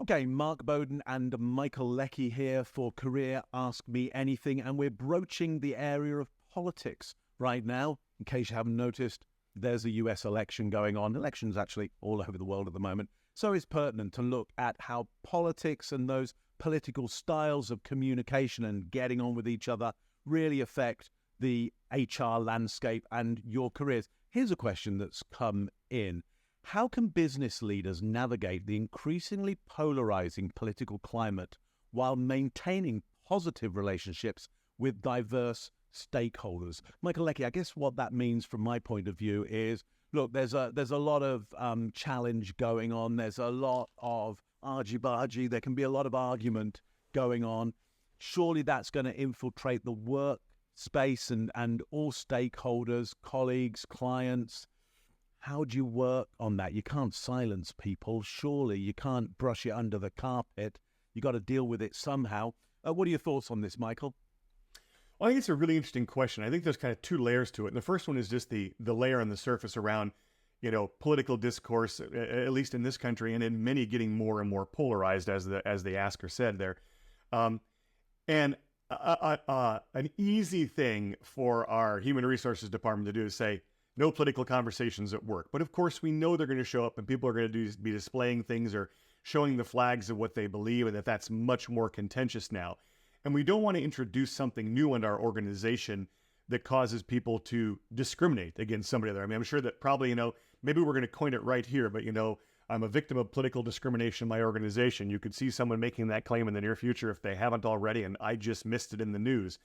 Okay, Mark Bowden and Michael Leckie here for Career Ask Me Anything, and we're broaching the area of politics right now. In case you haven't noticed, there's a US election going on. Elections actually all over the world at the moment. So it's pertinent to look at how politics and those political styles of communication and getting on with each other really affect the HR landscape and your careers. Here's a question that's come in. How can business leaders navigate the increasingly polarizing political climate while maintaining positive relationships with diverse stakeholders? Michael Leckie, I guess what that means from my point of view is, look, there's a lot of challenge going on. There's a lot of argy-bargy. There can be a lot of argument going on. Surely that's going to infiltrate the work space and all stakeholders, colleagues, clients. How do you work on that? You can't silence people. Surely you can't brush it under the carpet. You got to deal with it somehow. What are your thoughts on this, Michael? Well, I think it's a really interesting question. I think there's kind of two layers to it. And the first one is just the layer on the surface around, political discourse, at least in this country, and in many getting more and more polarized, as the asker said there. And an easy thing for our human resources department to do is say, no political conversations at work. But of course, we know they're going to show up and people are going to be displaying things or showing the flags of what they believe, and that's much more contentious now. And we don't want to introduce something new into our organization that causes people to discriminate against somebody other. I mean, I'm sure that probably, maybe we're going to coin it right here, but, I'm a victim of political discrimination in my organization. You could see someone making that claim in the near future if they haven't already, and I just missed it in the news.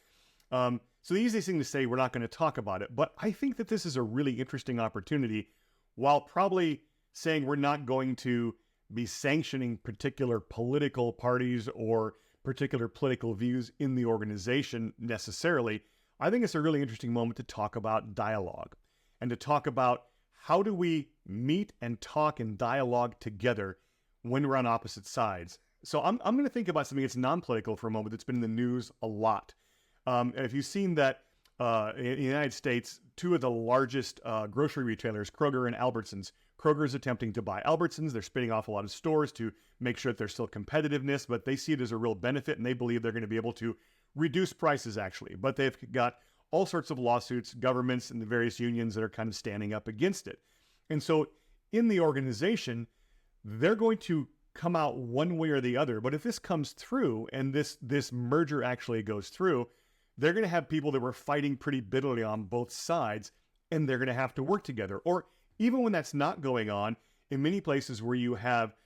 So the easiest thing to say, we're not going to talk about it, but I think that this is a really interesting opportunity, while probably saying we're not going to be sanctioning particular political parties or particular political views in the organization necessarily. I think it's a really interesting moment to talk about dialogue and to talk about how do we meet and talk and dialogue together when we're on opposite sides. So I'm going to think about something that's non-political for a moment that's been in the news a lot. And if you've seen that in the United States, two of the largest grocery retailers, Kroger and Albertsons, Kroger is attempting to buy Albertsons. They're spinning off a lot of stores to make sure that there's still competitiveness, but they see it as a real benefit, and they believe they're going to be able to reduce prices, actually. But they've got all sorts of lawsuits, governments, and the various unions that are kind of standing up against it. And so in the organization, they're going to come out one way or the other. But if this comes through and this merger actually goes through, they're going to have people that were fighting pretty bitterly on both sides, and they're going to have to work together. Or even when that's not going on, in many places where you have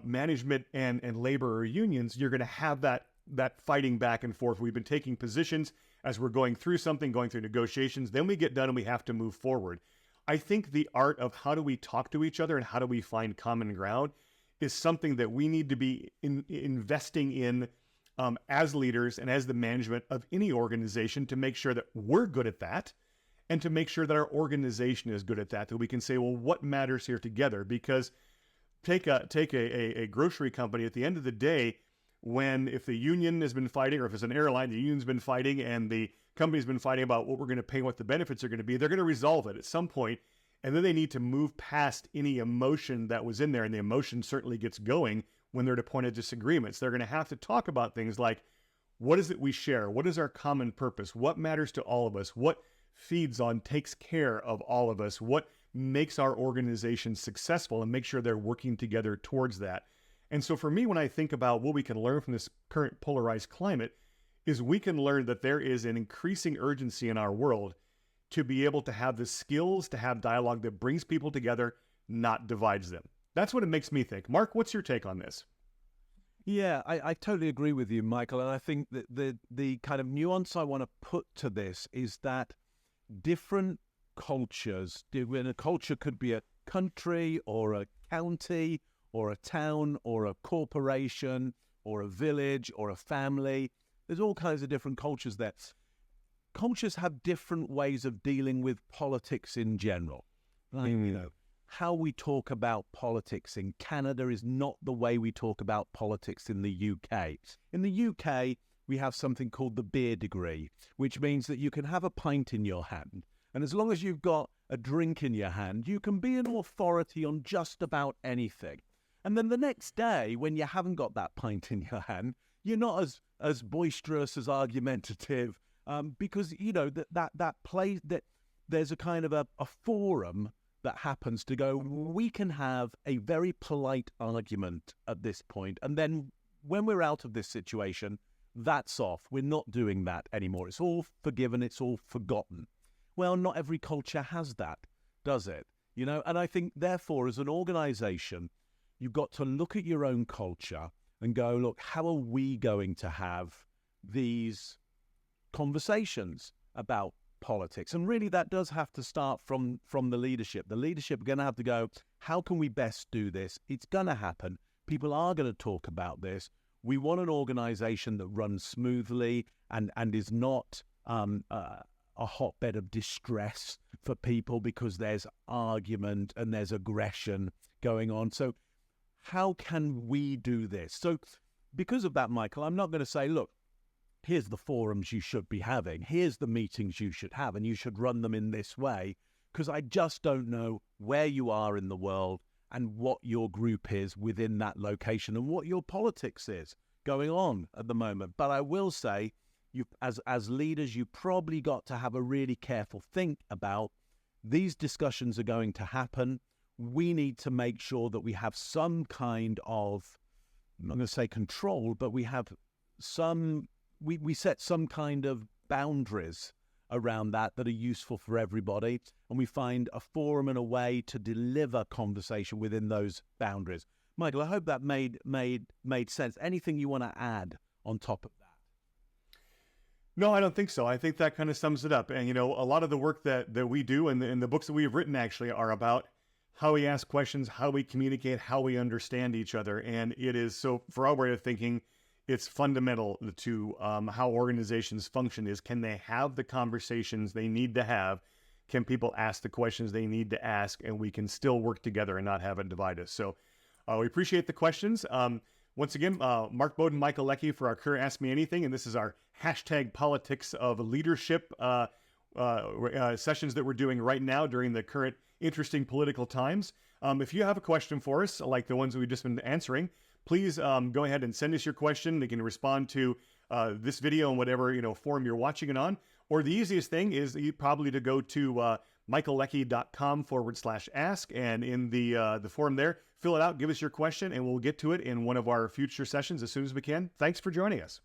management and labor or unions, you're going to have that fighting back and forth. We've been taking positions as we're going through something, going through negotiations. Then we get done and we have to move forward. I think the art of how do we talk to each other and how do we find common ground is something that we need to be investing in as leaders and as the management of any organization, to make sure that we're good at that, and to make sure that our organization is good at that we can say, well, what matters here together? Because take a grocery company. At the end of the day, if the union has been fighting, or if it's an airline, the union's been fighting and the company's been fighting about what we're going to pay, what the benefits are going to be, they're going to resolve it at some point, and then they need to move past any emotion that was in there, and the emotion certainly gets going when they're at a point of disagreements. They're going to have to talk about things like, what is it we share? What is our common purpose? What matters to all of us? What feeds on, takes care of all of us? What makes our organization successful? And make sure they're working together towards that. And so for me, when I think about what we can learn from this current polarized climate, is we can learn that there is an increasing urgency in our world to be able to have the skills to have dialogue that brings people together, not divides them. That's what it makes me think. Mark, what's your take on this? Yeah, I totally agree with you, Michael. And I think that the kind of nuance I want to put to this is that different cultures, when a culture could be a country or a county or a town or a corporation or a village or a family, there's all kinds of different cultures there. Cultures have different ways of dealing with politics in general. Like, how we talk about politics in Canada is not the way we talk about politics in the UK. In the UK, we have something called the beer degree, which means that you can have a pint in your hand. And as long as you've got a drink in your hand, you can be an authority on just about anything. And then the next day, when you haven't got that pint in your hand, you're not as boisterous, as argumentative, because that play that there's a kind of a forum that happens to go, we can have a very polite argument at this point, and then when we're out of this situation, that's off. We're not doing that anymore. It's all forgiven. It's all forgotten. Well, not every culture has that, does it? And I think, therefore, as an organization, you've got to look at your own culture and go, look, how are we going to have these conversations about politics? And really, that does have to start from the leadership. The leadership are going to have to go, how can we best do this? It's going to happen. People are going to talk about this. We want an organization that runs smoothly and is not a hotbed of distress for people because there's argument and there's aggression going on. So how can we do this? So because of that, Michael, I'm not going to say, look, here's the forums you should be having. Here's the meetings you should have, and you should run them in this way, because I just don't know where you are in the world and what your group is within that location and what your politics is going on at the moment. But I will say, you, as leaders, you probably got to have a really careful think about these discussions are going to happen. We need to make sure that we have some kind of, I'm not going to say control, but we have we set some kind of boundaries around that are useful for everybody, and we find a forum and a way to deliver conversation within those boundaries. Michael, I hope that made sense. Anything you want to add on top of that? No, I don't think so. I think that kind of sums it up. And, a lot of the work that we do and the books that we have written actually are about how we ask questions, how we communicate, how we understand each other. And it is, so for our way of thinking, it's fundamental to how organizations function is, can they have the conversations they need to have? Can people ask the questions they need to ask? And we can still work together and not have it divide us. So we appreciate the questions. Once again, Mark Bowden, Michael Leckie for our current Ask Me Anything. And this is our #politics of leadership sessions that we're doing right now during the current interesting political times. If you have a question for us, like the ones we've just been answering, please go ahead and send us your question. You can respond to this video in whatever forum you're watching it on. Or the easiest thing is probably to go to michaelleckie.com/ask, and in the forum there, fill it out, give us your question, and we'll get to it in one of our future sessions as soon as we can. Thanks for joining us.